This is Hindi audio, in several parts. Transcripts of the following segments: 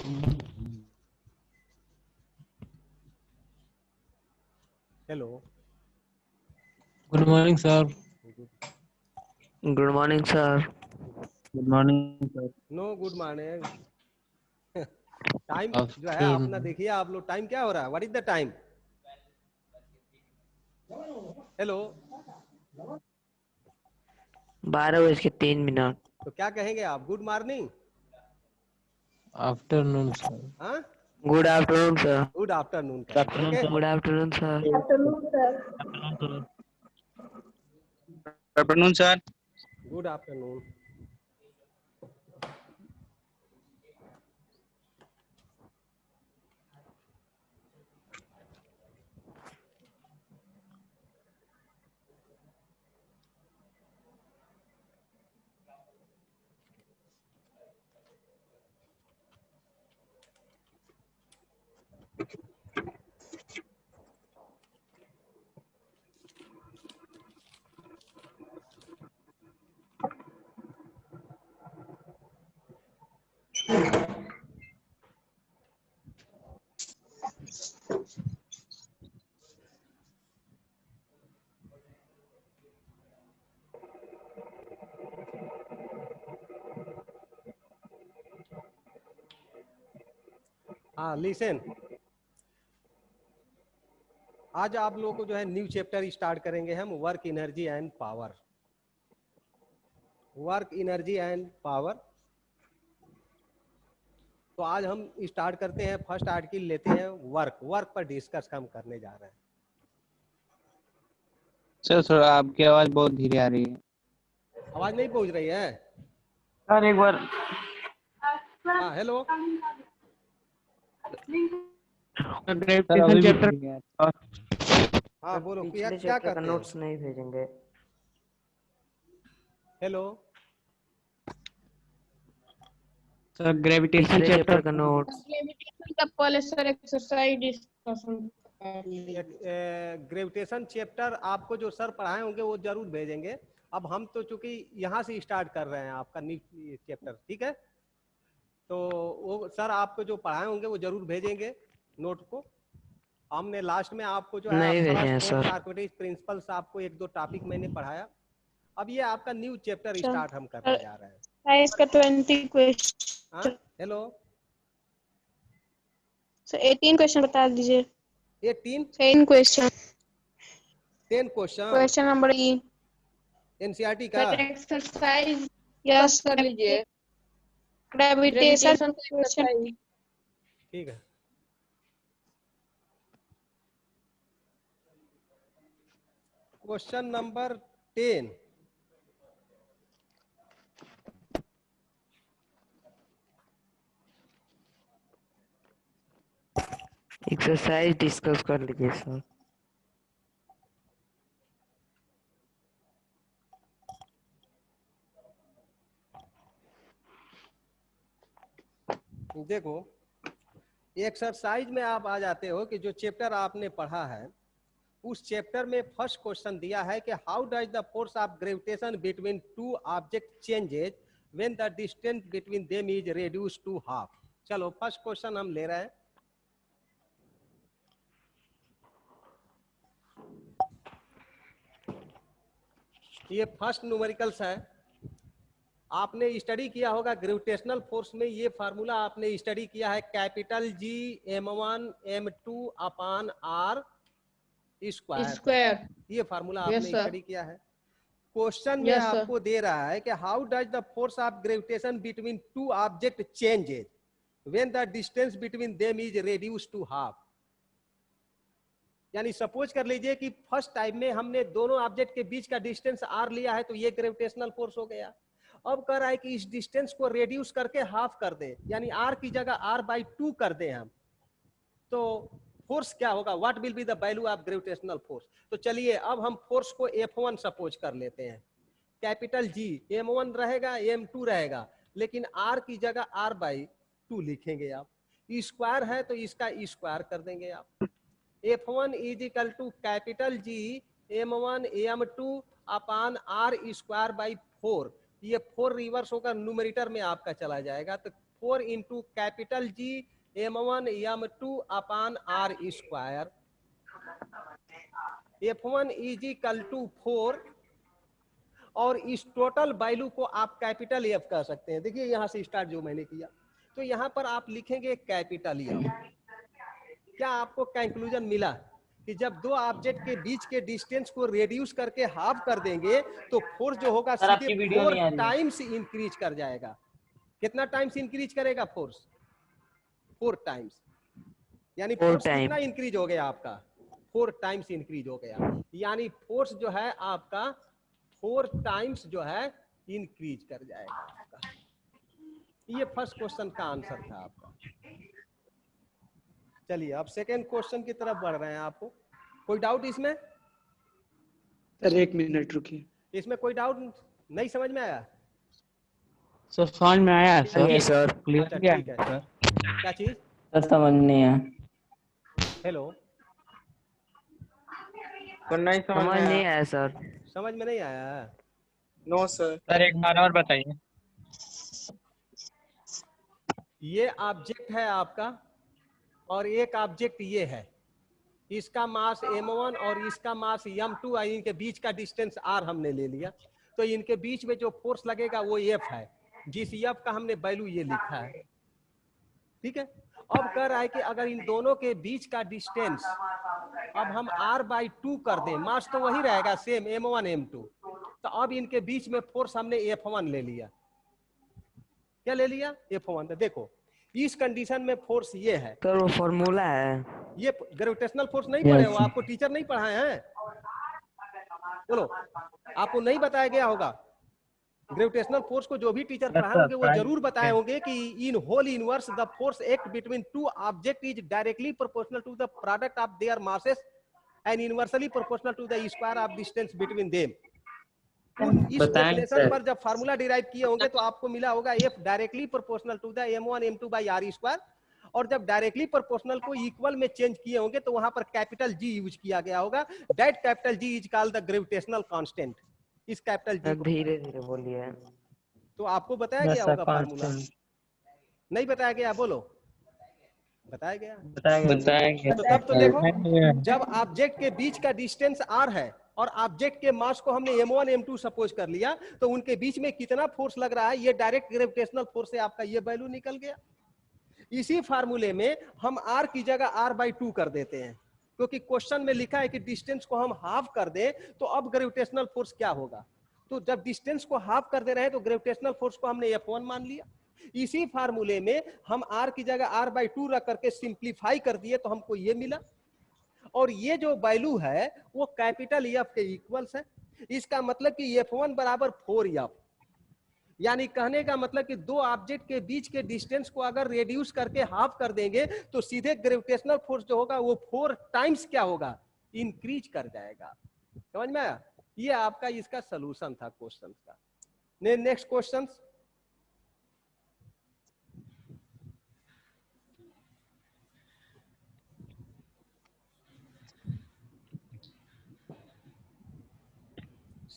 Hello, good morning sir. Good morning sir. Good morning sir. No good morning. Time जो है आफ्टरनून। अपना देखिए आप लोग, टाइम क्या हो रहा है? What is the time? Hello, 12:03। तो क्या कहेंगे आप? Good morning? Afternoon sir. हाँ, good afternoon sir. Good afternoon good कहेंगे। Afternoon okay, sir. Good afternoon sir. Afternoon sir. Afternoon sir. Good afternoon. हाँ, लिसन, आज आप लोगों को जो है न्यू चैप्टर स्टार्ट करेंगे हम, work energy and power. Work energy and power. तो आज हम स्टार्ट करते हैं, फर्स्ट आर्टिकल लेते हैं वर्क। वर्क पर डिस्कस हम करने जा रहे हैं। सर थोड़ा आपकी आवाज बहुत धीरे आ रही है। आवाज नहीं पहुंच रही है? सर एक बार। हाँ, हेलो, सर सर ग्रेविटेशन अभी भी चैप्टर। ठीक है। हाँ सर बोलो, क्या पिछले क्या चैप्टर का करते हैं? नोट्स नहीं भेजेंगे? हेलो, सर ग्रेविटेशन पिछले चैप्टर। चैप्टर का नोट्स। ग्रेविटेशन का पहले सर एक्सरसाइज डिस्कशन कर लीजिए। ग्रेविटेशन चैप्टर आपको जो सर पढ़ाए होंगे वो जरूर भेजेंगे। अब हम तो चूंकि यहाँ से स्टार्ट कर रहे हैं आपका न्यू चैप्टर, ठीक है? तो वो सर आपको जो पढ़ाए होंगे वो जरूर भेजेंगे नोट को। हमने लास्ट में आपको जो है नहीं भेजे फर्स्ट हैं फोर्थ सर। आर्किमिडीज प्रिंसिपल्स आपको एक दो टॉपिक मैंने पढ़ाया। अब ये आपका न्यू चैप्टर सर स्टार्ट हम करने जा रहे हैं। साइंस का 20 हाँ, क्वेश्चन। हेलो, सर 18 क्वेश्चन बता दीजिए। 18 10 क्वेश्चन। 10 क्वेश्चन क्वेश्चन नंबर ई। एनसीईआरटी का। सर एक्सरसाइज यस कर लीजिए। Gravitation question. ठीक है, क्वेश्चन नंबर 10। एक्सरसाइज डिस्कस कर लीजिए सर। देखो, एक्सरसाइज में आप आ जाते हो कि जो चैप्टर आपने पढ़ा है उस चैप्टर में फर्स्ट क्वेश्चन दिया है कि how does the force of gravitation between two object changes when the distance between them is reduce to half. चलो फर्स्ट क्वेश्चन हम ले रहे हैं। ये फर्स्ट न्यूमेरिकल्स है। आपने स्टडी किया होगा ग्रेविटेशनल फोर्स में, ये फार्मूला आपने स्टडी किया है, capital G m1 m2 upon r square. ये फार्मूला यस आपने सर। स्टडी किया है। क्वेश्चन में यस सर। आपको दे रहा है कि how does the force of gravitation between two object changes when the distance between them is reduce to half. यानी सपोज कर लीजिए कि फर्स्ट टाइम में हमने दोनों ऑब्जेक्ट के बीच का डिस्टेंस r लिया है, तो ये ग्रेविटेशनल फोर्स हो गया। अब कह रहा है कि इस डिस्टेंस को रिड्यूस करके हाफ कर दे, यानी r की जगह r/2 कर दे हम, तो फोर्स क्या होगा? What will be the value of gravitational force? तो चलिए अब हम फोर्स को F1 सपोज कर लेते हैं। कैपिटल जी, M1 रहेगा M2 रहेगा, लेकिन R की जगह R/2 लिखेंगे आप। स्क्वायर है तो इसका स्क्वायर कर देंगे आप। F1 is equal to capital G M1 M2 upon R² by 4। ये 4 रिवर्स होकर न्यूमरेटर में आपका चला जाएगा, तो 4 into capital G m1 m2 upon r square. F1 is equal to 4 और इस टोटल वैल्यू को आप कैपिटल एफ कह सकते हैं। देखिए यहां से स्टार्ट जो मैंने किया, तो यहां पर आप लिखेंगे कैपिटल एफ। क्या आपको कंक्लूजन मिला कि जब दो ऑब्जेक्ट के बीच के डिस्टेंस को रिड्यूस करके हाफ कर देंगे तो फोर्स जो होगा सीधे 4 टाइम्स इंक्रीज कर जाएगा। कितना टाइम्स इंक्रीज करेगा फोर्स? 4 टाइम्स। यानी 4 फोर्स टाइम। कितना इंक्रीज हो गया आपका? 4 टाइम्स इंक्रीज हो गया। यानी फोर्स जो है आपका 4 टाइम्स जो है इंक्रीज कर जाएगा आपका। ये फर्स्ट क्वेश्चन का आंसर था आपका। चलिए अब सेकेंड क्वेश्चन की तरफ बढ़ रहे हैं। आपको कोई डाउट इसमें? सर 1 मिनट रुकिए। इसमें कोई डाउट नहीं समझ में आया? सर समझ में आया नहीं है सर, सर। क्लियर अच्छा किया ठीक है। सर। क्या चीज? सर समझ नहीं आया। हेलो, तो नहीं समझ समझ में नहीं आया। आया सर। समझ में नहीं आया? No sir. सर एक बार और बताइए। ये ऑब्जेक्ट है आपका और एक ऑब्जेक्ट ये है। इसका मास m1 और इसका मास m2 है। इनके बीच का डिस्टेंस r हमने ले लिया, तो इनके बीच में जो फोर्स लगेगा वो F है, जिस F का हमने वैल्यू ये लिखा है। ठीक है। अब कह रहा है कि अगर इन दोनों के बीच का डिस्टेंस अब हम r/2 कर दें, मास तो वही रहेगा सेम m1 m2, तो अब इनके बीच में फोर्स हमने F1 ले लिया। क्या ले लिया? F1। तो देखो इस कंडीशन में फोर्स ये है। सर वो फॉर्मूला है। ये ग्रेविटेशनल फोर्स नहीं Yes, पढ़े हो? sir. आपको टीचर नहीं पढ़ाए हैं? बोलो, आपको नहीं बताया गया होगा? ग्रेविटेशनल फोर्स को जो भी टीचर पढ़ाए होंगे वो जरूर बताए होंगे कि in whole universe the force act between two object is directly proportional to the product of their masses and inversely proportional to the square of distance between them. इस बताएंगे डेफिनेशन सर। पर जब फार्मूला डिराइव किए होंगे तो आपको मिला होगा F directly proportional to the m1 m2 by r square, और जब डायरेक्टली प्रोपोर्शनल को इक्वल में चेंज किए होंगे तो वहां पर कैपिटल G यूज किया गया होगा। That capital G is called the gravitational constant. इस कैपिटल G को धीरे धीरे बोलिए। तो आपको बताया गया होगा फार्मूला? बताएंगे नहीं बताया गया? बोलो, बताया गया? बताएंगे। तो तब तो देखो, जब ऑब्जेक्ट के बीच का डिस्टेंस r है और ऑब्जेक्ट के मास को हमने m1 m2 सपोज कर लिया, तो उनके बीच में कितना फोर्स लग रहा है, ये डायरेक्ट ग्रेविटेशनल फोर्स से आपका ये वैल्यू निकल गया। इसी फार्मूले में हम r की जगह r/2 कर देते हैं, क्योंकि क्वेश्चन में लिखा है कि डिस्टेंस को हम हाफ कर दें तो अब ग्रेविटेशनल फोर्स क्या होगा। तो जब डिस्टेंस को हाफ कर दे रहे हैं तो ग्रेविटेशनल फोर्स को हमने F1 मान लिया। इसी फार्मूले में हम r की जगह r/2 रख करके सिंप्लीफाई कर दिए तो हमको ये मिला, और ये जो वैल्यू है वो कैपिटल F के इक्वल्स है। इसका मतलब कि F1 बराबर 4F। यानी कहने का मतलब कि दो ऑब्जेक्ट के बीच के डिस्टेंस को अगर रेड्यूस करके हाफ कर देंगे तो सीधे ग्रेविटेशनल फोर्स जो होगा वो 4 टाइम्स क्या होगा? इंक्रीज कर जाएगा। समझ में आया? ये आपका इसका सलूशन था क्वेश्चन का। Next question.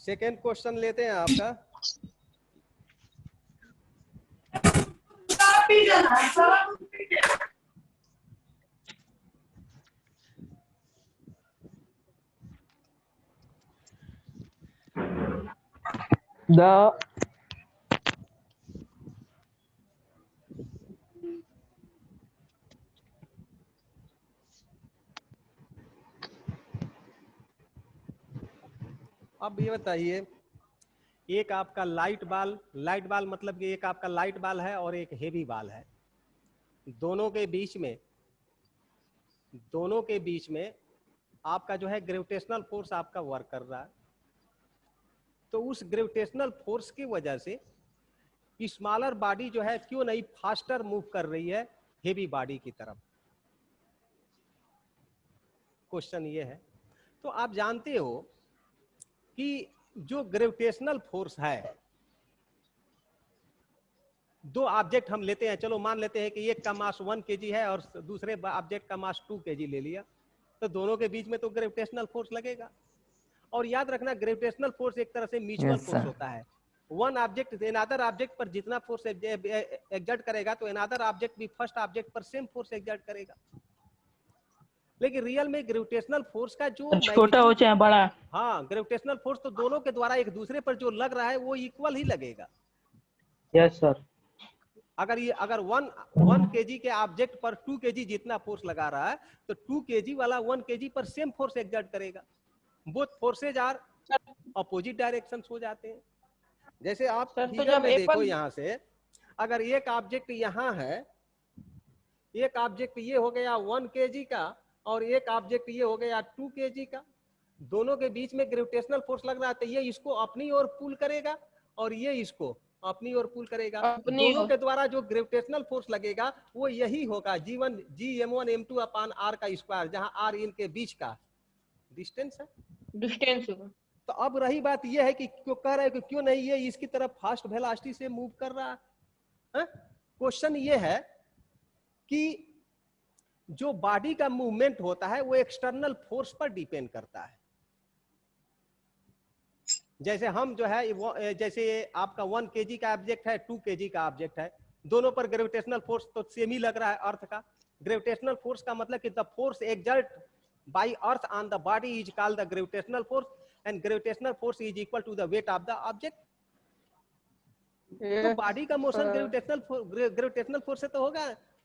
सेकेंड क्वेश्चन लेते हैं आपका। अब ये बताइए, एक आपका लाइट बाल मतलब कि एक आपका लाइट बाल है और एक हेवी बाल है। दोनों के बीच में आपका जो है ग्रेविटेशनल फोर्स आपका वर्क कर रहा है। तो उस ग्रेविटेशनल फोर्स की वजह से स्मॉलर बॉडी जो है क्यों नहीं फास्टर मूव कर रही है हेवी बॉडी की तरफ? क्वेश्चन ये है। तो आप जानते हो कि जो ग्रेविटेशनल फोर्स है, दो ऑब्जेक्ट हम लेते हैं, चलो मान लेते हैं कि एक का मास 1 kg है और दूसरे ऑब्जेक्ट का मास 2 kg ले लिया, तो दोनों के बीच में तो ग्रेविटेशनल फोर्स लगेगा। और याद रखना ग्रेविटेशनल फोर्स एक तरह से म्यूचुअल Yes, फोर्स sir. होता है। वन ऑब्जेक्ट अनदर ऑब्जेक्ट पर जितना फोर्स एक्सर्ट करेगा तो अनदर ऑब्जेक्ट भी फर्स्ट ऑब्जेक्ट पर सेम फोर्स एक्सर्ट करेगा। लेकिन रियल में ग्रेविटेशनल फोर्स का जो छोटा हो चाहे बड़ा। हाँ, ग्रेविटेशनल फोर्स तो दोनों के द्वारा एक दूसरे पर जो लग रहा है वो इक्वल ही लगेगा। Yes sir. अगर वन केजी के ऑब्जेक्ट पर 2 केजी जितना फोर्स लगा रहा है तो 2 केजी वाला 1 केजी पर सेम फोर्स एक्सर्ट करेगा। Both forces are opposite directions हो जाते हैं। जैसे आप फिगर में देखो, यहाँ से अगर एक ऑब्जेक्ट यहाँ है, एक ऑब्जेक्ट ये हो गया 1 केजी का और एक ऑब्जेक्ट ये हो गया 2 केजी का, दोनों के बीच में ग्रेविटेशनल फोर्स लग रहा है तो ये इसको अपनी ओर पुल करेगा और ये इसको अपनी ओर पुल करेगा। दोनों के द्वारा जो ग्रेविटेशनल फोर्स लगेगा वो यही होगा G m1 m2 upon r का स्क्वायर, जहां r इनके बीच का डिस्टेंस है। डिस्टेंस होगा। तो अब रही बात ये है कि क्यों कह रहे हैं कि क्यों नहीं ये इसकी तरफ फास्ट वेलोसिटी से मूव कर रहा है। क्वेश्चन ये है कि जो बॉडी का मूवमेंट होता है वो एक्सटर्नल फोर्स पर डिपेंड करता है। जैसे हम जो है, जैसे आपका 1 केजी का ऑब्जेक्ट है, 2 केजी का ऑब्जेक्ट है, दोनों पर ग्रेविटेशनल फोर्स तो सेम ही लग रहा है अर्थ का। ग्रेविटेशनल फोर्स का मतलब कि the force exert by earth on the body is called the gravitational force and gravitational force is equal to the weight of the object. तो बॉडी का मोशन ग्रेविटेशनल फोर्स से तो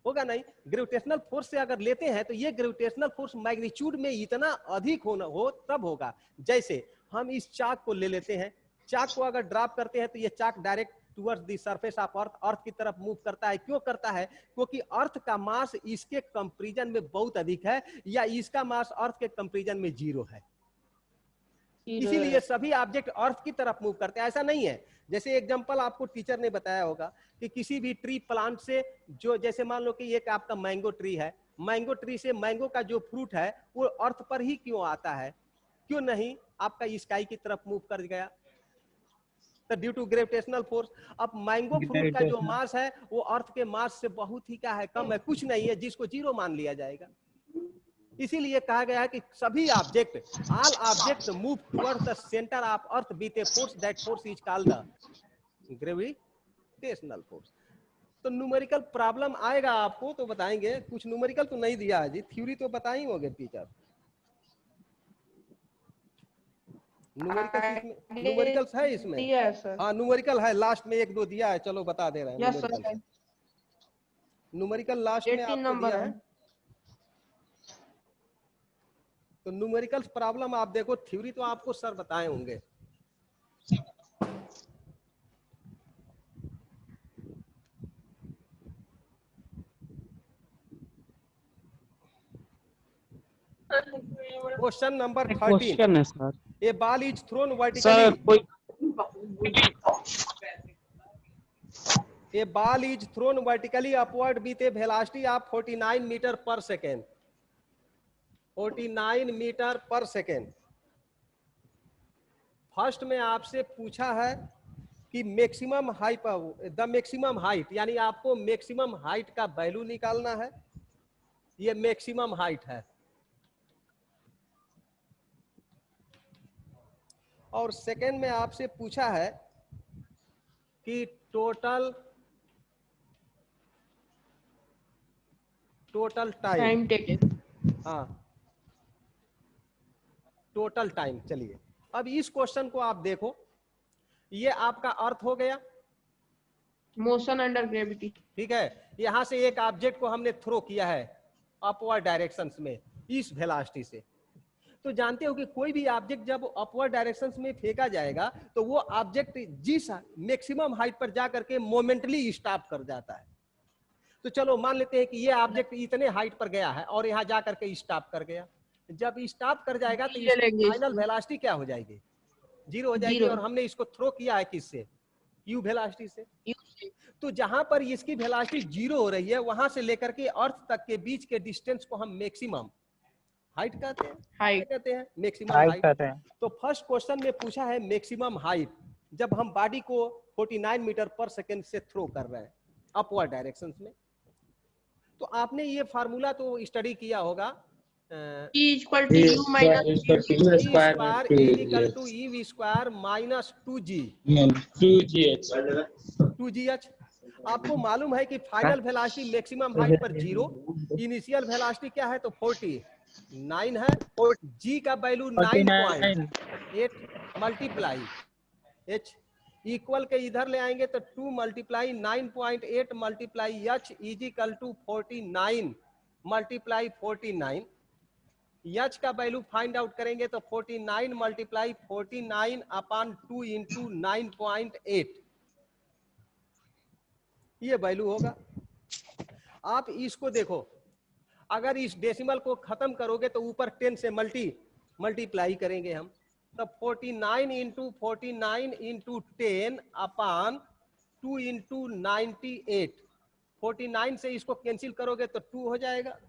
होगा नहीं। ग्रेविटेशनल फोर्स से अगर लेते हैं तो ये ग्रेविटेशनल फोर्स मैग्नीट्यूड में इतना अधिक हो तब होगा। जैसे हम इस चाक को ले लेते हैं, चाक को अगर ड्रॉप करते हैं तो ये chalk direct towards the surface of earth की तरफ मूव करता है। क्यों करता है? क्योंकि अर्थ का मास इसके कंपैरिजन में बहुत अधिक है या इसका मास अर्थ के कंपैरिजन में 0 है, इसीलिए सभी ऑब्जेक्ट अर्थ की तरफ मूव करते हैं। ऐसा नहीं है, जैसे एग्जांपल आपको टीचर ने बताया होगा कि किसी भी ट्री प्लांट से जो, जैसे मान लो कि एक आपका मैंगो ट्री है, मैंगो ट्री से मैंगो का जो फ्रूट है वो अर्थ पर ही क्यों आता है, क्यों नहीं आपका स्काई की तरफ मूव कर गया? तो ड्यू टू ग्रेविटेशनल फोर्स। अब मैंगो फ्रूट का जो मास है वो अर्थ के मास से बहुत ही क्या है, कम है, कुछ नहीं है, जिसको 0 मान लिया जाएगा। इसीलिए कहा गया है कि सभी object, all object move towards the centre of earth with a force, that force is called the gravitational force. तो न्यूमेरिकल प्रॉब्लम आएगा आपको तो बताएंगे, कुछ न्यूमेरिकल तो नहीं दिया है जी, थ्योरी तो बताई होंगे टीचर। न्यूमेरिकल्स है इसमें? हाँ न्यूमेरिकल है, लास्ट में 1-2 दिया है, चलो बता दे रहे हैं। न्यूमेरिकल लास्ट में आपको दिया है। तो न्यूमेरिकल्स प्रॉब्लम आप देखो, थ्योरी तो आपको सर बताए होंगे। Question number 13। क्वेश्चन है sir. A ball is throne sir vertically. कोई A ball is thrown vertically upward with a velocity of 49 metre पर सेकेंड। 49 मीटर पर सेकेंड। फर्स्ट में आपसे पूछा है कि maximum height, the maximum height, यानी आपको मैक्सिमम हाइट का वैल्यू निकालना है। ये मैक्सिमम हाइट है। और सेकेंड में आपसे पूछा है कि टोटल टाइम टेकन। हाँ, टोटल टाइम। चलिए अब इस क्वेश्चन को आप देखो, ये आपका अर्थ हो गया, मोशन अंडर ग्रेविटी। ठीक है। यहां से एक ऑब्जेक्ट को हमने थ्रो किया है अपवर्ड डायरेक्शंस में इस वेलोसिटी से। तो जानते हो कि कोई भी ऑब्जेक्ट जब अपवर्ड डायरेक्शंस में फेंका जाएगा तो वो ऑब्जेक्ट जिस मैक्सिमम हाइट पर जाकर के मोमेंटली स्टॉप कर जाता है। तो चलो मान लेते हैं कि ये ऑब्जेक्ट इतने हाइट पर गया है और यहाँ जाकर के स्टॉप कर गया। जब स्टॉप कर जाएगा तो फाइनल वेलोसिटी क्या हो जाएगी? 0 हो जाएगी। और हमने इसको थ्रो किया है किससे? यू वेलोसिटी से। तो जहां पर इसकी वेलोसिटी 0 हो रही है वहां से लेकर के अर्थ तक के बीच के डिस्टेंस को हम मैक्सिमम हाइट कहते हैं। हाइट कहते हैं, मैक्सिमम हाइट कहते हैं। तो फर्स्ट क्वेश्चन में पूछा है मैक्सिमम हाइट, जब हम बॉडी को 49 मीटर पर सेकेंड से थ्रो कर रहे हैं अपवर्ड डायरेक्शंस में। तो आपने ये फार्मूला तो स्टडी किया होगा E equal to U minus ई स्क्वायर इज इक्वल टू ई v square minus 2g 2gh। आपको मालूम है कि फाइनल वेलोसिटी मैक्सिमम हाइट पर 0, इनिशियल वेलोसिटी क्या है तो 49 है, g का वैल्यू 9.8 मल्टीप्लाई h इक्वल के इधर ले आएंगे तो 2 multiply 9.8 multiply h is equal to 49 multiply 49। h का वैल्यू फाइंड आउट करेंगे तो 49 मल्टीप्लाई 49 अपॉन 2 इंटू 9.8 ये वैल्यू होगा। आप इसको देखो, अगर इस डेसिमल को खत्म करोगे तो ऊपर 10 से मल्टीप्लाई करेंगे हम, तब 49 इंटू 49 इंटू 10 अपॉन 2 इंटू 98। 49 से इसको कैंसिल करोगे तो 2 हो जाएगा,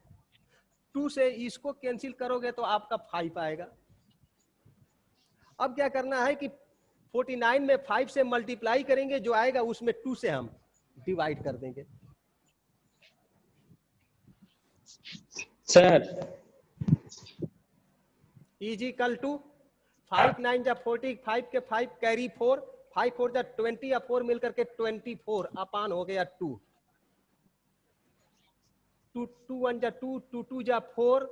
2 से इसको कैंसिल करोगे तो आपका 5 आएगा। अब क्या करना है कि 49 में 5 से मल्टीप्लाई करेंगे, जो आएगा उसमें 2 से हम डिवाइड कर देंगे। सर इज इक्वल टू 5 9 जा 40, 5 के 5 कैरी 4, 5 4 जा 20 या 4 मिलकर के 24 अपान हो गया 2, 2 2 1 जा 2, 2 2 जा 4,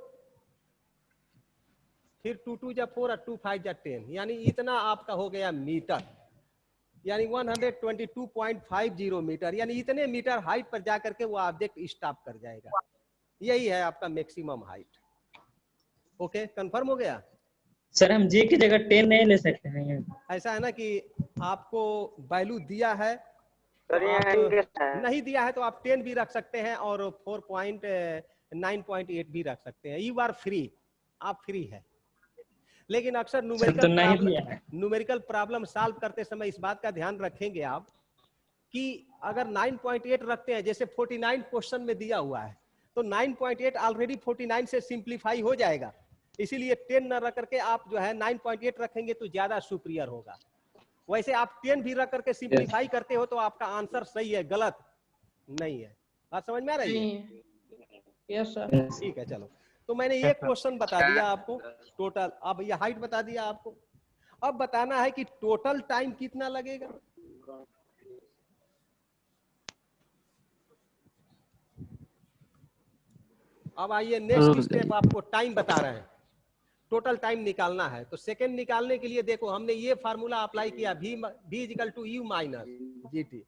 फिर 2 2 जा 4 और 2 5 जा 10, यानी इतना आपका हो गया मीटर, यानी 122.50 मीटर, यानी इतने मीटर हाइट पर जाकर के वो ऑब्जेक्ट स्टॉप कर जाएगा। यही है आपका मैक्सिमम हाइट। ओके, कंफर्म हो गया? सर हम जी की जगह 10 नहीं ले सकते हैं? ऐसा है ना कि आपको वैल्यू दिया है, सर ये एंगल है। नहीं दिया है तो आप 10 भी रख सकते हैं और 4.9.8 भी रख सकते हैं। यू आर फ्री, आप फ्री है। लेकिन अक्सर न्यूमेरिकल प्रॉब्लम सॉल्व करते समय इस बात का ध्यान रखेंगे आप कि अगर 9.8 रखते हैं, जैसे 49 क्वेश्चन में दिया हुआ है, तो 9.8 ऑलरेडी 49 से सिंप्लीफाई हो जाएगा, इसीलिए 10 न रख करके आप जो है 9.8 रखेंगे तो ज्यादा सुपीरियर होगा। वैसे आप 10 भी रख करके सिंप्लीफाई करते हो तो आपका आंसर सही है, गलत नहीं है। बात समझ में आ रही है? Yes sir. ठीक है, चलो। तो मैंने ये क्वेश्चन बता दिया आपको टोटल, अब ये हाइट बता दिया आपको। अब बताना है कि टोटल टाइम कितना लगेगा। अब आइए नेक्स्ट स्टेप, आपको टाइम बता रहे हैं, टोटल टाइम निकालना है। तो सेकंड निकालने के लिए देखो, हमने ये फार्मूला अप्लाई किया, v equal to u minus gt।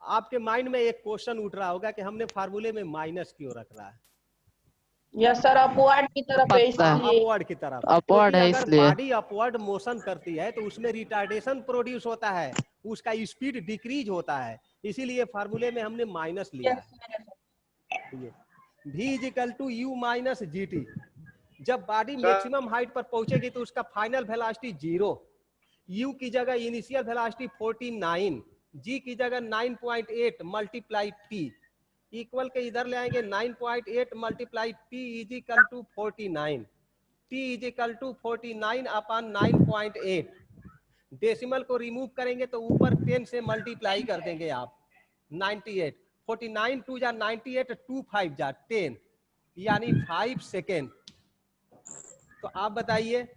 आपके माइंड में एक क्वेश्चन उठ रहा होगा कि हमने फार्मूले में माइनस क्यों रख रहा है। यस सर, अपवर्ड की तरफ है इसलिए। अपवर्ड की तरफ, अपवर्ड है अगर इसलिए। बॉडी अपवर्ड मोशन करती है तो उसमें रिटार्डेशन प्रोड्यूस होता है, उसका स्पीड डिक्रीज होता है, इसीलिए फार्मूले में हमने माइनस लिया है। v is equal to u minus gt। जब बॉडी मैक्सिमम हाइट पर पहुंचेगी तो उसका फाइनल वेलोसिटी 0, u की जगह इनिशियल वेलोसिटी 49, g की जगह 9.8 मल्टीप्लाई p इक्वल के इधर ले आएंगे 9.8 multiply p is equal to 49, p is equal to 49 upon 9.8। Decimal को रिमूव करेंगे तो ऊपर 10 से मल्टीप्लाई कर देंगे आप, 98, 49 2 जा 98, 2 5 जा 10, यानी 5 सेकेंड। तो आप बताइए,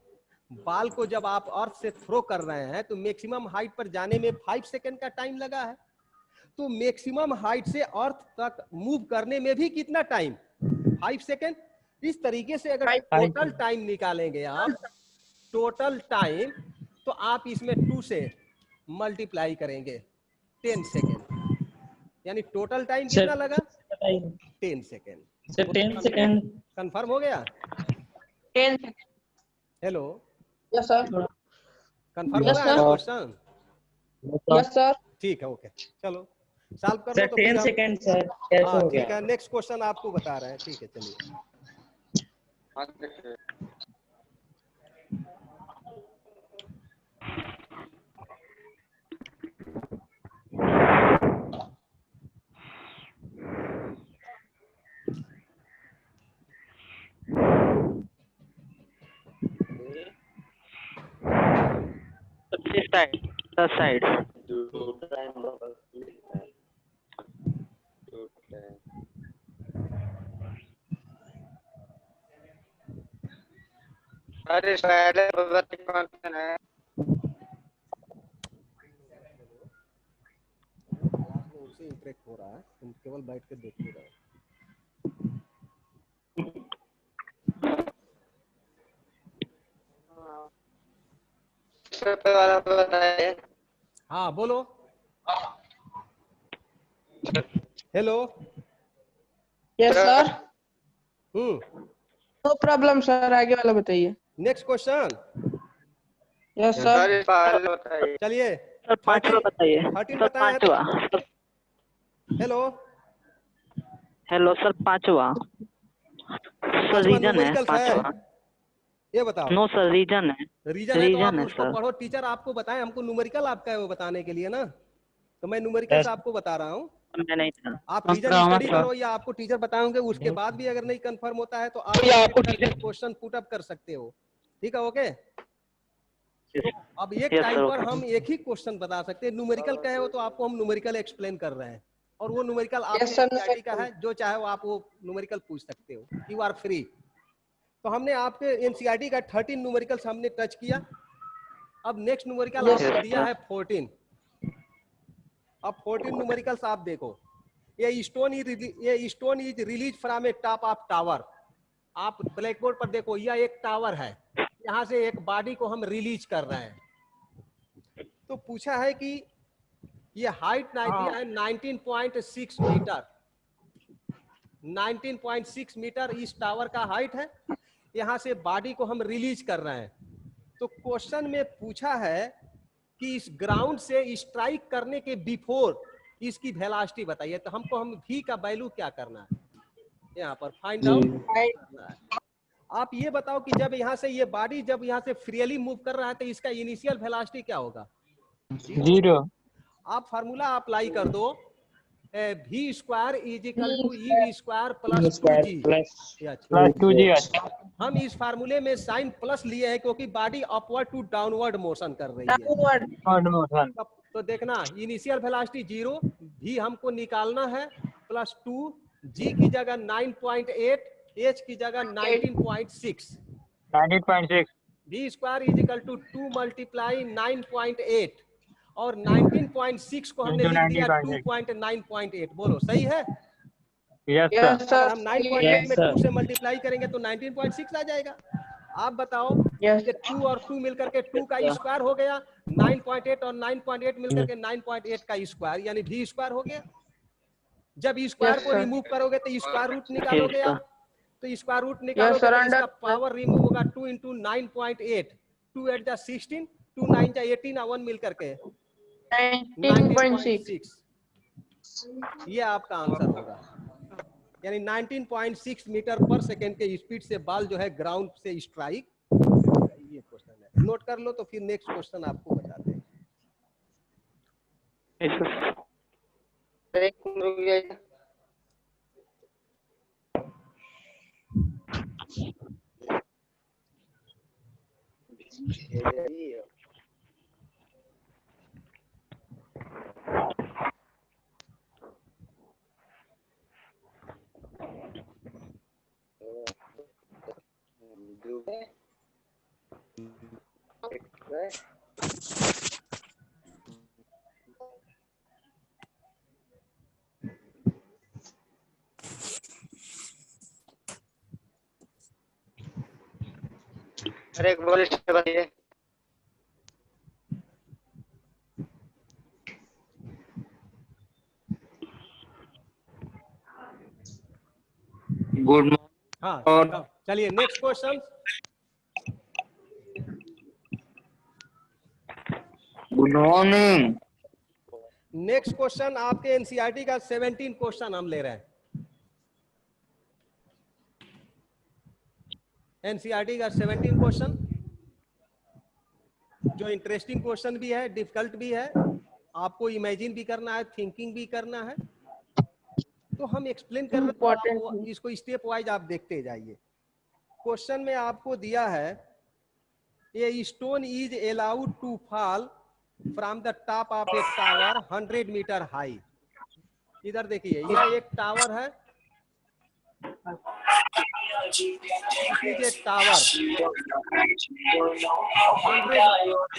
बाल को जब आप अर्थ से थ्रो कर रहे हैं तो मैक्सिमम हाइट पर जाने में 5 सेकेंड का टाइम लगा है, तो मैक्सिमम हाइट से अर्थ तक मूव करने में भी कितना टाइम, 5 सेकेंड। इस तरीके से अगर टोटल टाइम निकालेंगे आप, टोटल टाइम, तो आप इसमें 2 से मल्टीप्लाई करेंगे 10 सेकेंड, यानी टोटल टाइम कितना लगा, 10 सेकेंड। सर 10 सेकेंड कंफर्म हो गया? 10 second. Hello, yes sir. Confirm Yes, हो गया sir. क्वेश्चन? Yes sir. ठीक है, ओके, चलो सॉल्व कर सर लो। तो फिर 10 हम- सेकेंड सर कैसे हाँ हो ठीक गया? है, नेक्स्ट क्वेश्चन आपको बता रहे हैं। ठीक है, चलिए। The side. अरे पहले बताइए कौन सा है? क्लास में उससे इंटरेक्ट हो रहा है, तुम केवल बैठ के देखते रहो। सबसे वाला बताइए। हाँ बोलो। हेलो। यस सर, हम्म नो प्रॉब्लम सर, आगे वाला बताइए। Next question. यस सर, अरे पहले बताइए। चलिए सर पांचवा बताइए। 13 सर बताया है तो। पांचवा। हेलो। हेलो सर पांचवा। सर पांचवा रीजन है न्यूमेरिकल्स है, पांचवा। ये बताओ। नो सर रीजन है। रीजन है तो आप रीजन है उसको सर। पढ़ो, टीचर आपको बताए, हमको न्यूमेरिकल आपका है वो बताने के लिए ना, तो मैं न्यूमेरिकल्स आपको बता रहा हूँ। मैं नहीं था। आप रीजन स्टडी करो या आपको टीचर बताएंगे, उसके बाद भी अगर नहीं कंफर्म होता है तो आप क्वेश्चन पुट अप कर सकते हो। ठीक है, ओके। तो अब एक Yes, टाइम sir, पर okay. हम एक ही क्वेश्चन बता सकते हैं। न्यूमेरिकल का है वो तो आपको हम न्यूमेरिकल एक्सप्लेन कर रहे हैं, और वो न्यूमेरिकल आपके Yes, sir, एनसीईआरटी का है, जो चाहे वो आप वो न्यूमेरिकल पूछ सकते हो, यू आर फ्री। तो हमने आपके एनसीईआरटी का 13 न्यूमेरिकल्स हमने टच किया। अब नेक्स्ट न्यूमेरिकल Yes, आपको sir. दिया है 14। अब 14 न्यूमेरिकल्स आप देखो। ये stone is release from A top of tower. आप ब्लैक बोर्ड पर देखो, यह एक टावर है, यहाँ से एक बॉडी को हम रिलीज कर रहे हैं। तो पूछा है कि ये हाइट दिया है 19.6 मीटर। 19.6 मीटर इस टावर का हाइट है, यहाँ से बॉडी को हम रिलीज कर रहे हैं। तो क्वेश्चन में पूछा है कि इस ग्राउंड से स्ट्राइक करने के बिफोर इसकी वेलोसिटी बताइए। तो हमको हम v का वैल्यू क्या करना है, यहाँ पर फाइंड आउट करना है। आप ये बताओ कि जब यहाँ से ये बॉडी जब यहाँ से फ्रीली मूव कर रहा है तो इसका इनिशियल वेलोसिटी क्या होगा? 0। आप फार्मूला अप्लाई कर दो, v square is equal to ई square plus 2g। Plus 2g। हम इस फार्मूले में साइन प्लस लिए हैं क्योंकि body upward to downward motion कर रही है। डाउनवर्ड। तो देखना इनिशियल वेलोसिटी 0, v हमको निकालना है प्लस 2, g की जगह 9.8, h की जगह 19.6। 19.6। v square is equal to 2 multiply 9.8 और 19.6 को हमने लिख दिया 2.9.8। बोलो सही है? Yes Yes, sir. अगर हम 9.8 में Yes, sir. 2 से मल्टीप्लाई करेंगे तो 19.6 आ जाएगा। आप बताओ, Yes. ये 2 और 2 मिलकर के 2 का स्क्वायर हो गया, 9.8 और 9.8 मिलकर के 9.8 का स्क्वायर यानी v स्क्वायर हो गया। जब स्क्वायर Yes, को sir. रिमूव करोगे तो स्क्वायर रूट निकालोगे Yes, sir. आप, तो स्क्वायर रूट निकालोगे sir, तो इसका under- पावर रिमूव होगा 2 इंटू 9.8, 2 8 जा 16, 2 9 जा 18 और 1 मिलकर के 19.6। ये आपका आंसर होगा। यानी 19.6 मीटर पर सेकेंड के स्पीड से बॉल जो है ग्राउंड से स्ट्राइक। ये क्वेश्चन है, नोट कर लो तो फिर नेक्स्ट क्वेश्चन आपको बताते हैं। Yes, sir. एक मिनट रुक जाइए। अरे एक बोल बताइए। गुड हाँ चलिए next question. Morning. Next question आपके एनसीईआरटी का 17 क्वेश्चन हम ले रहे हैं। एनसीईआरटी का 17 क्वेश्चन, जो इंटरेस्टिंग क्वेश्चन भी है, डिफिकल्ट भी है, आपको इमेजिन भी करना है, थिंकिंग भी करना है। तो हम एक्सप्लेन कर रहे हैं, तो आप इसको स्टेप वाइज आप देखते जाइए। क्वेश्चन में आपको दिया है a stone is allowed to fall from the top of a tower 100 metre high. इधर देखिए, यह एक टावर है, it is a tower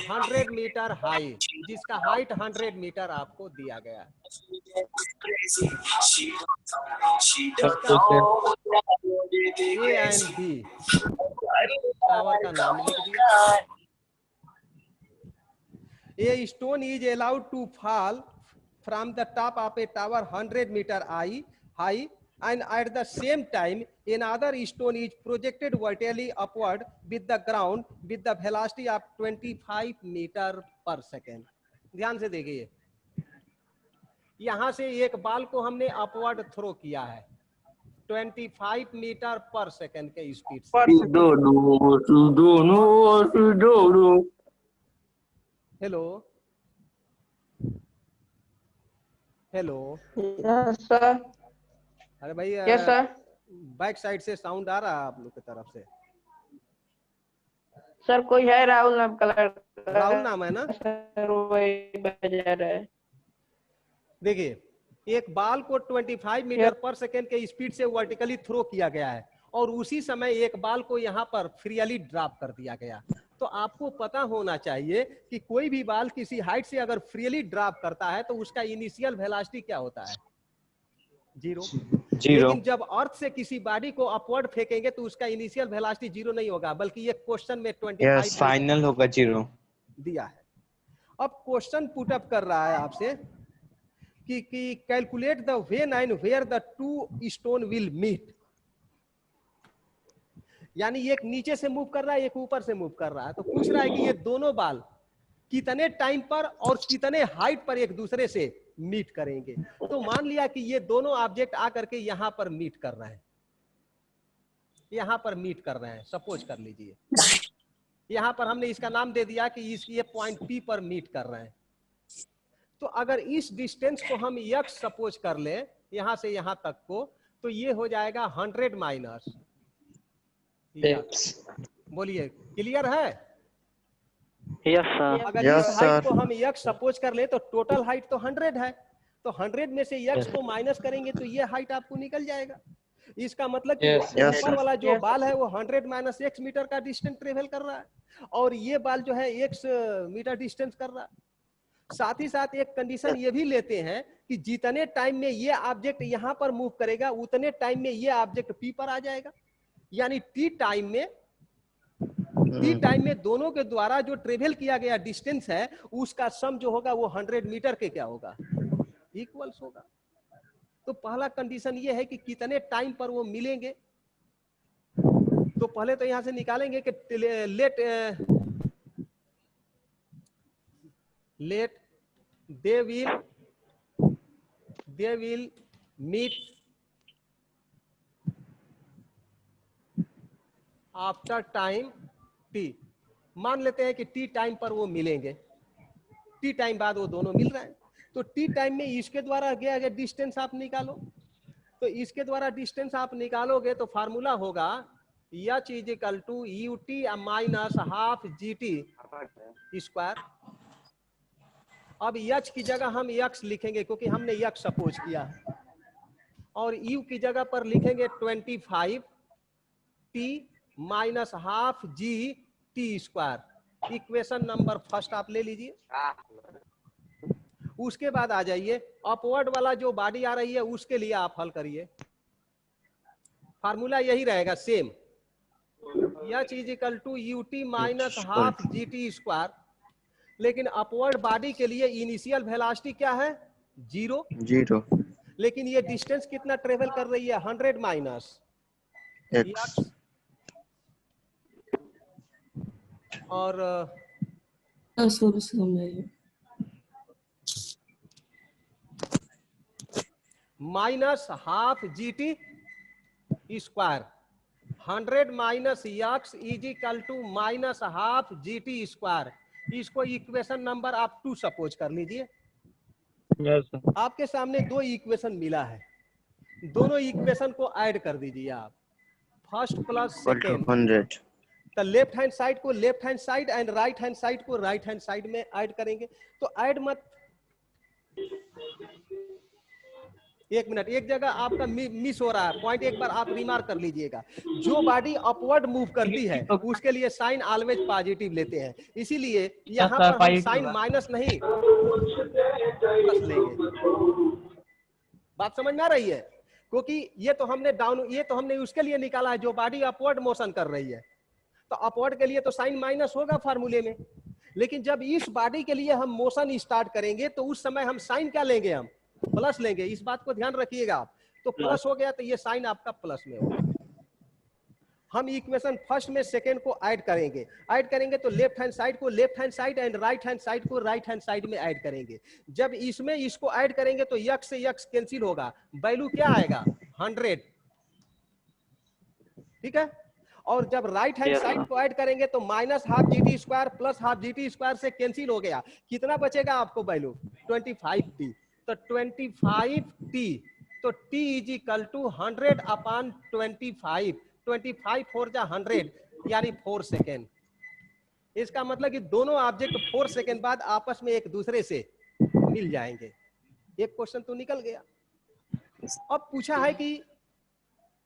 100 metre high, जिसका हाइट 100 मीटर आपको दिया गया है। ए एंड बी टावर का नाम लिख दिया। A stone is allowed to fall from the top of a tower 100 metre high and at the same time another stone is projected vertically upward with the ground with the velocity of 25 meter per second। ध्यान से देखिए, यहां से एक बाल को हमने अपवर्ड थ्रो किया है 25 मीटर पर सेकंड के स्पीड से। Hello hello, yes sir. अरे भाई यस सर। बैक साइड से साउंड आ रहा है आप लोग की तरफ से। सर कोई है राहुल नाम का लड़का, राहुल नाम है ना? सर वही बजा रहा है। देखिए, एक बाल को 25 मीटर पर सेकेंड के स्पीड से वर्टिकली थ्रो किया गया है और उसी समय एक बाल को यहाँ पर फ्रीली ड्रॉप कर दिया गया। तो आपको पता होना चाहिए कि कोई भी बाल किसी हाइट से अगर फ्रीली ड्रॉप करता है तो उसका इनिशियल वेलोसिटी क्या होता है? 0। लेकिन जब अर्थ से किसी बॉडी को अपवर्ड फेंकेंगे तो उसका इनिशियल वेलोसिटी 0 नहीं होगा, बल्कि ये क्वेश्चन में 25 फाइनल होगा 0 दिया है। अब क्वेश्चन पुट अप कर रहा है आपसे कि calculate the when and where the two stone will meet, यानी एक नीचे से मूव कर रहा है, एक ऊपर से मूव कर रहा है। तो पूछ रहा है कि ये दोनों बाल कितने टाइम पर और कितने हाइट पर एक दूसरे से मीट करेंगे। तो मान लिया कि ये दोनों ऑब्जेक्ट आकर के यहां पर मीट कर रहे हैं, यहां पर मीट कर रहे हैं, सपोज कर लीजिए यहां पर हमने इसका नाम दे दिया कि ये पॉइंट P पर मीट कर रहे हैं। तो अगर इस डिस्टेंस को हम x सपोज कर ले यहां से यहां तक को, तो ये हो जाएगा 100 माइनस x। बोलिए क्लियर है? Yes sir. अगर इस हाइट को हम x सपोज कर ले तो टोटल हाइट तो 100 है, तो 100 में से x को माइनस करेंगे तो ये हाइट आपको निकल जाएगा। इसका मतलब कि ऊपर वाला जो बाल है वो 100 माइनस x मीटर का डिस्टेंस ट्रेवल कर रहा है और ये बाल जो है x मीटर डिस्टेंस कर रहा है। साथ ही साथ एक कंडीशन ये भी लेते हैं कि जितने टाइम में ये ऑब्जेक्ट यहाँ पर मूव करेगा उतने टाइम में ये ऑब्जेक्ट P पर आ जाएगा, यानी T टाइम में दोनों के द्वारा जो ट्रेवल किया गया डिस्टेंस है उसका सम जो होगा वो 100 मीटर के क्या होगा? इक्वल्स होगा। तो पहला कंडीशन ये है कि कितने टाइम पर वो मिलेंगे। तो पहले तो यहां से निकालेंगे कि let they will meet after time T। मान लेते हैं कि T टाइम पर वो मिलेंगे, T टाइम बाद वो दोनों मिल रहे हैं। तो T टाइम में इसके द्वारा गया डिस्टेंस आप निकालो, तो इसके द्वारा डिस्टेंस आप निकालोगे तो फार्मूला होगा h is equal to ut minus half gt square. अब h की जगह हम x लिखेंगे क्योंकि हमने x सपोज किया है, और u की जगह पर लिखेंगे 25t minus half G T square. Equation number first आप ले लीजिए। उसके बाद आ जाइए अपवर्ड वाला जो बॉडी आ रही है उसके लिए आप हल करिए। फार्मूला यही रहेगा same, h is equal to ut minus half G T square. लेकिन अपवर्ड बॉडी के लिए इनिशियल वेलोसिटी क्या है? 0। लेकिन ये डिस्टेंस कितना ट्रेवल कर रही है? 100 माइनस x। और minus half G T square. 100 minus x is equal to minus half G T square. इसको इक्वेशन नंबर आप 2 सपोज कर लीजिए। आपके सामने 2 इक्वेशन मिला है, दोनों इक्वेशन को ऐड कर दीजिए आप, फर्स्ट प्लस सेकेंड। 100। तो लेफ्ट हैंड साइड को left hand side and right hand side को राइट हैंड साइड में ऐड करेंगे। तो ऐड मत, एक मिनट, एक जगह आपका मिस हो रहा है पॉइंट, एक बार आप रिमार्क कर लीजिएगा। जो बॉडी अपवर्ड मूव करती है उसके लिए साइन ऑलवेज पॉजिटिव लेते हैं, इसीलिए यहाँ पर हम साइन माइनस नहीं प्लस लेंगे। बात समझ में आ रही है? क्योंकि ये तो हमने उसके लिए निकाला है जो बॉडी अपवर्ड मोशन कर रही है, तो अपवर्ड के लिए तो साइन माइनस होगा फार्मूले में। लेकिन जब इस बॉडी के लिए हम मोशन स्टार्ट करेंगे तो उस समय हम साइन क्या लेंगे, हम प्लस लेंगे। इस बात को ध्यान रखिएगा आप। तो प्लस हो गया तो ये साइन आपका प्लस में होगा। हम इक्वेशन फर्स्ट में सेकेंड को ऐड करेंगे तो लेफ्ट हैंड साइड को left hand side and right hand side को राइट हैंड साइड में ऐड करेंगे। जब इसमें इसको ऐड करेंगे तो यक्स से यक्स कैंसिल होगा, वैल्यू क्या आएगा 100, ठीक है। और जब राइट हैंड साइड को ऐड करेंगे तो minus half GT square plus half GT square से कैंसिल हो गया, कितना बचेगा आपको वैल्यू 25t। तो 25t, तो t is equal to 100 upon 25, 25 4 जा 100 यानी 4 सेकेंड। इसका मतलब कि दोनों ऑब्जेक्ट 4 सेकेंड बाद आपस में एक दूसरे से मिल जाएंगे। एक क्वेश्चन तो निकल गया। अब पूछा है कि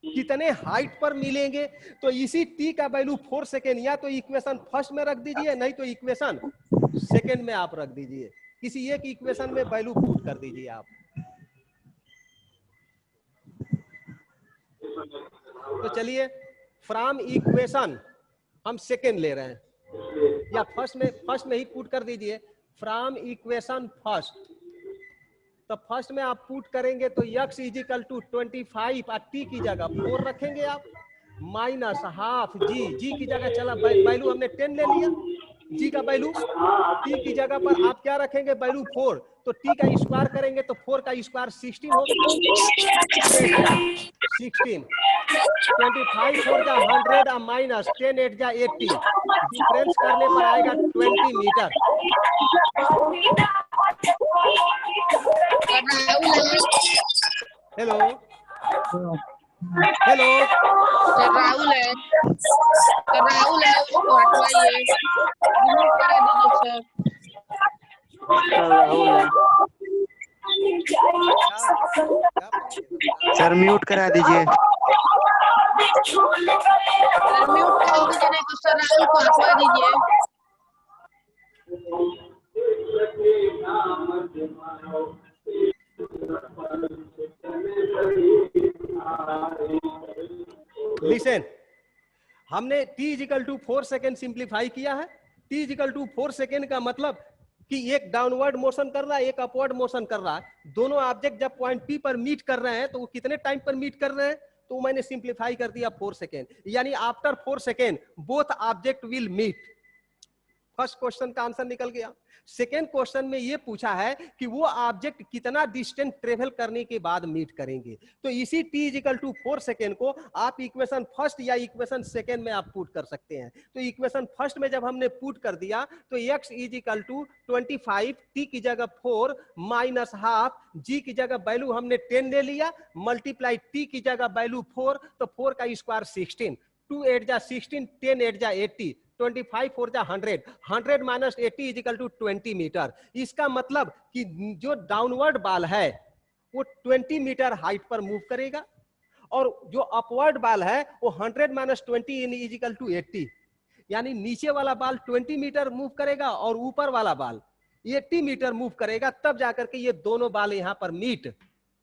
कितने हाइट पर मिलेंगे, तो इसी t का वैल्यू 4 सेकेंड या तो इक्वेशन फर्स्ट में रख दीजिए, नहीं तो इक्वेशन सेकेंड में आप रख दीजिए। किसी एक इक्वेशन में वैल्यू पुट कर दीजिए आप। तो चलिए फ्रॉम इक्वेशन हम सेकेंड ले रहे हैं, या फर्स्ट में ही पुट कर दीजिए। फ्रॉम इक्वेशन फर्स्ट, तो फर्स्ट में आप पुट करेंगे तो x इज इक्वल टू 25 और t की जगह 4 रखेंगे आप, माइनस हाफ जी की जगह चला वैल्यू हमने 10 ले लिया, g का वैल्यू, t की जगह पर आप क्या रखेंगे वैल्यू 4, तो t का स्क्वायर करेंगे तो 4 का स्क्वायर 16 होगा, 16, 25 4 जा 100 और माइनस 10 8 जा 80, डिफरेंस करने पर आएगा 20 मीटर। हेलो हेलो राहुल है, राहुल है, उसको हटवाइए, रिमूव करा दीजिए सर। राहुल है। सर म्यूट करा दीजिए। सर म्यूट कर दीजिए, नहीं तो सर राहुल को हटवा दीजिए। लिसन, हमने t is equal to 4 second simplify किया है। t इजिकल टू 4 सेकेंड का मतलब कि एक डाउनवर्ड मोशन कर रहा है, एक अपवर्ड मोशन कर रहा है। दोनों ऑब्जेक्ट जब पॉइंट P पर मीट कर रहे हैं तो वो कितने टाइम पर मीट कर रहे हैं, तो मैंने सिंप्लीफाई कर दिया 4 सेकेंड, यानी after 4 second both object will meet. First question का आंसर निकल गया। सेकेंड क्वेश्चन में ये पूछा है कि वो ऑब्जेक्ट कितना डिस्टेंस ट्रेवल करने के बाद मीट करेंगे, तो इसी t इजिकल टू 4 सेकेंड को आप इक्वेशन फर्स्ट या इक्वेशन सेकेंड में आप पुट कर सकते हैं। तो इक्वेशन फर्स्ट में जब हमने पुट कर दिया तो x इजिकल टू 25, t की जगह 4 माइनस हाफ, g की जगह वैल्यू हमने 10 ले लिया, मल्टीप्लाई t की जगह वैल्यू 4, तो 4 का स्क्वायर 16, 2 8 जा 16, 10 8 जा 80, 25 4 जा 100, 100 माइनस 80 इजिकल टू 20 मीटर। इसका मतलब कि जो डाउनवर्ड बाल है वो 20 मीटर हाइट पर मूव करेगा, और जो अपवर्ड बाल है वो 100 माइनस 20 इजिकल टू 80, यानी नीचे वाला बाल 20 मीटर मूव करेगा और ऊपर वाला बाल 80 मीटर मूव करेगा, तब जाकर के ये दोनों बाल यहां पर मीट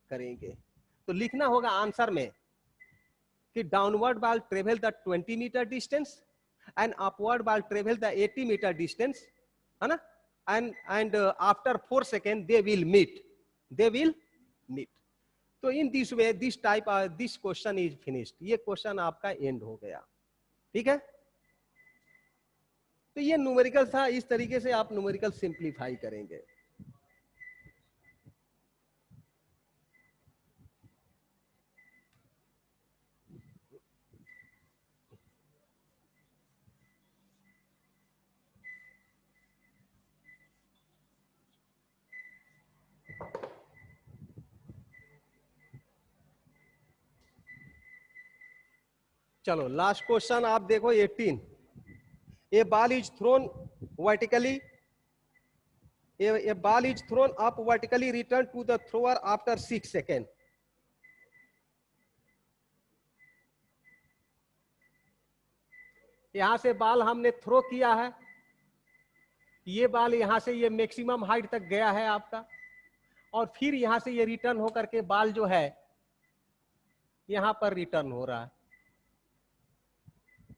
करेंगे। तो लिखना होगा आंसर में कि downward ball travel the 20 metre distance and upward ball travel the 80 meter distance, है ना, and after 4 seconds they will meet. तो in this way this type this question is finished. ये क्वेश्चन आपका एंड हो गया, ठीक है। तो ये न्यूमेरिकल था, इस तरीके से आप न्यूमेरिकल सिंप्लीफाई करेंगे। चलो लास्ट क्वेश्चन आप देखो 18। A ball is thrown vertically, a ball is thrown up vertically, return to the thrower after 6 seconds. यहां से बाल हमने थ्रो किया है, ये बाल यहां से ये मैक्सिमम हाइट तक गया है आपका, और फिर यहां से ये रिटर्न होकर के बाल जो है यहां पर रिटर्न हो रहा है।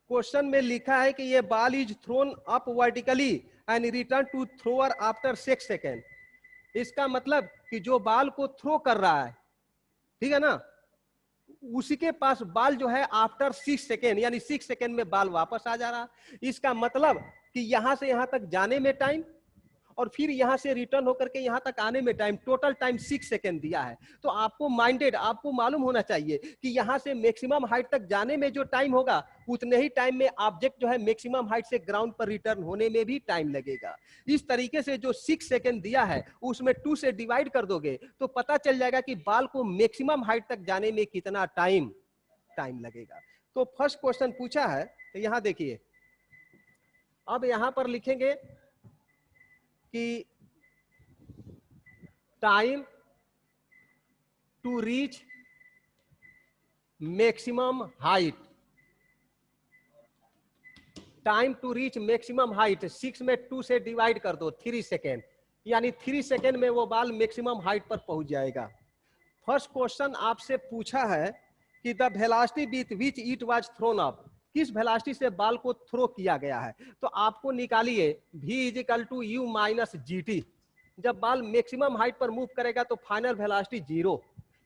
क्वेश्चन में लिखा है कि ये ball is thrown up vertically and return to thrower after 6 second. इसका मतलब कि जो बाल को थ्रो कर रहा है, ठीक है ना, उसी के पास बाल जो है आफ्टर 6 सेकेंड, यानी 6 सेकेंड में बाल वापस आ जा रहा है। इसका मतलब कि यहां से यहां तक जाने में टाइम और फिर यहां से रिटर्न होकर के यहां तक आने में टाइम, टोटल टाइम 6 सेकेंड दिया है। तो आपको आपको मालूम होना चाहिए कि यहां से मैक्सिमम हाइट तक जाने में जो टाइम होगा उतने ही टाइम में ऑब्जेक्ट जो है मैक्सिमम हाइट से ग्राउंड पर रिटर्न होने में भी टाइम लगेगा। इस तरीके से जो 6 सेकेंड दिया है उसमें 2 से डिवाइड कर दोगे तो पता चल जाएगा कि बाल को मैक्सिमम हाइट तक जाने में कितना टाइम लगेगा। तो फर्स्ट क्वेश्चन पूछा है, तो यहां देखिए, अब यहां पर लिखेंगे कि time to reach maximum height, time to reach maximum height 6 में 2 से डिवाइड कर दो, 3 सेकेंड, यानी 3 सेकेंड में वो बाल मैक्सिमम हाइट पर पहुंच जाएगा। फर्स्ट क्वेश्चन आपसे पूछा है कि the velocity with which it was thrown up, किस वेलोसिटी से बाल को थ्रो किया गया है। तो आपको निकालिए v is equal to u minus gt। जब बाल मैक्सिमम हाइट पर मूव करेगा तो फाइनल वेलोसिटी 0,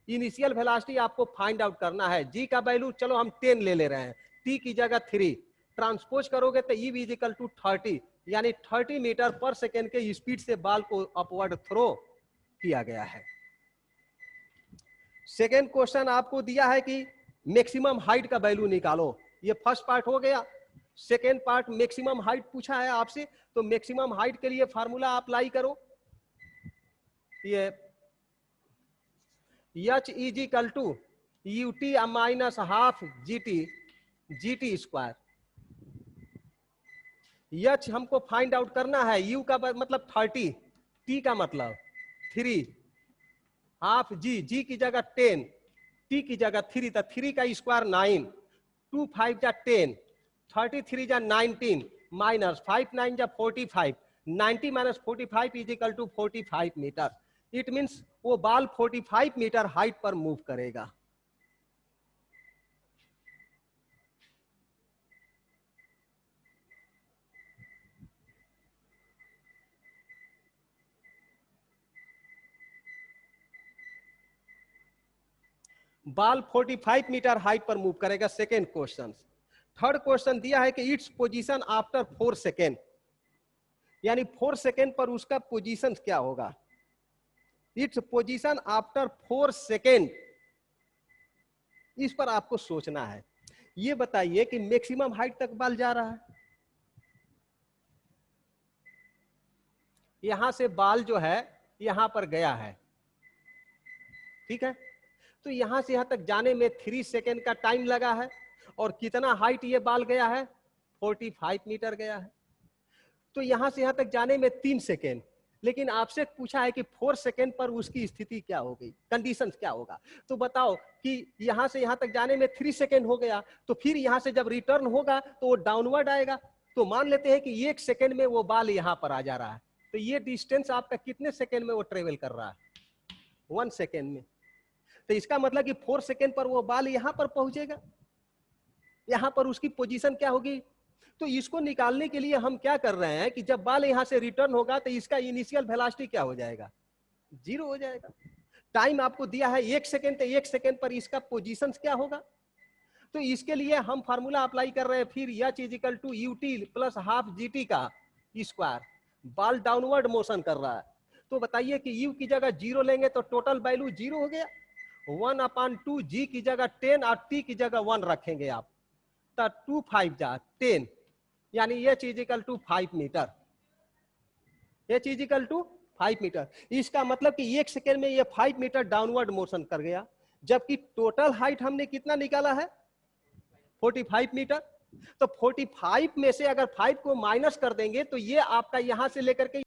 इनिशियल वेलोसिटी आपको फाइंड आउट करना है। g का वैल्यू चलो हम 10 ले रहे हैं, t की जगह 3, ट्रांसपोज करोगे तो e इजिकल टू 30, यानी 30 मीटर पर सेकेंड के स्पीड से बाल को अपवर्ड थ्रो किया गया है। सेकेंड क्वेश्चन आपको दिया है कि मैक्सिमम हाइट का वैल्यू निकालो। ये फर्स्ट पार्ट हो गया। सेकेंड पार्ट मैक्सिमम हाइट पूछा है आपसे, तो मैक्सिमम हाइट के लिए फार्मूला अप्लाई करो। ये h is equal to ut minus half gt square. h हमको फाइंड आउट करना है, u का मतलब 30, t का मतलब 3, हाफ g की जगह 10, t की जगह 3, तो 3 का स्क्वायर 9, 2 5 जा 10, 33 जा 19, माइनस 5 9 जा 45, 90 minus 45 is equal to 45 metre. It means वो बाल 45 मीटर हाइट पर मूव करेगा। बाल 45 मीटर हाइट पर मूव करेगा। Second question. थर्ड क्वेश्चन दिया है कि इट्स पोजीशन आफ्टर 4 सेकेंड, यानी 4 सेकेंड पर उसका पोजीशन क्या होगा। इट्स पोजीशन आफ्टर 4 सेकेंड, इस पर आपको सोचना है। ये बताइए कि मैक्सिमम हाइट तक बाल जा रहा है, यहां से बाल जो है यहां पर गया है, ठीक है, तो यहां से यहां तक जाने में 3 सेकेंड का टाइम लगा है, और कितना हाइट ये बाल गया है, 45 मीटर गया है। तो यहां से यहां तक जाने में 3 सेकेंड, लेकिन आपसे पूछा है कि 4 सेकेंड पर उसकी स्थिति क्या हो गई, कंडीशन क्या होगा। तो बताओ कि यहां से यहां तक जाने में 3 सेकेंड हो गया, तो फिर यहां से जब रिटर्न होगा तो वो डाउनवर्ड आएगा। तो मान लेते हैं कि 1 सेकेंड में वो बाल यहां पर आ जा रहा है, तो ये डिस्टेंस आपका कितने सेकेंड में वो ट्रेवल कर रहा है, 1 सेकेंड में। तो इसका मतलब कि 4 सेकेंड पर वो बाल यहां पर पहुंचेगा, यहां पर उसकी पोजीशन क्या होगी। तो इसको निकालने के लिए हम क्या कर रहे हैं कि जब बाल यहां से रिटर्न होगा तो इसका इनिशियल वेलोसिटी क्या हो जाएगा, 0 हो जाएगा। टाइम आपको दिया है 1 सेकेंड, तो 1 सेकेंड पर इसका पोजीशन क्या होगा। तो इसके लिए हम फार्मूला अप्लाई कर रहे हैं, फिर h is equal to ut plus half gt का स्क्वायर। बाल डाउनवर्ड मोशन कर रहा है, तो बताइए कि u की जगह 0 लेंगे तो टोटल वैल्यू 0 हो गया। 1/2 g की जगह 10 और t की जगह 1 रखेंगे आप, तो 2 5 जा 10, यानी h is equal to 5 metre, h is equal to 5 metre. इसका मतलब कि 1 सेकेंड में ये 5 मीटर डाउनवर्ड मोशन कर गया, जबकि टोटल हाइट हमने कितना निकाला है, 45 मीटर। तो 45 में से अगर 5 को माइनस कर देंगे तो ये आपका यहां से लेकर के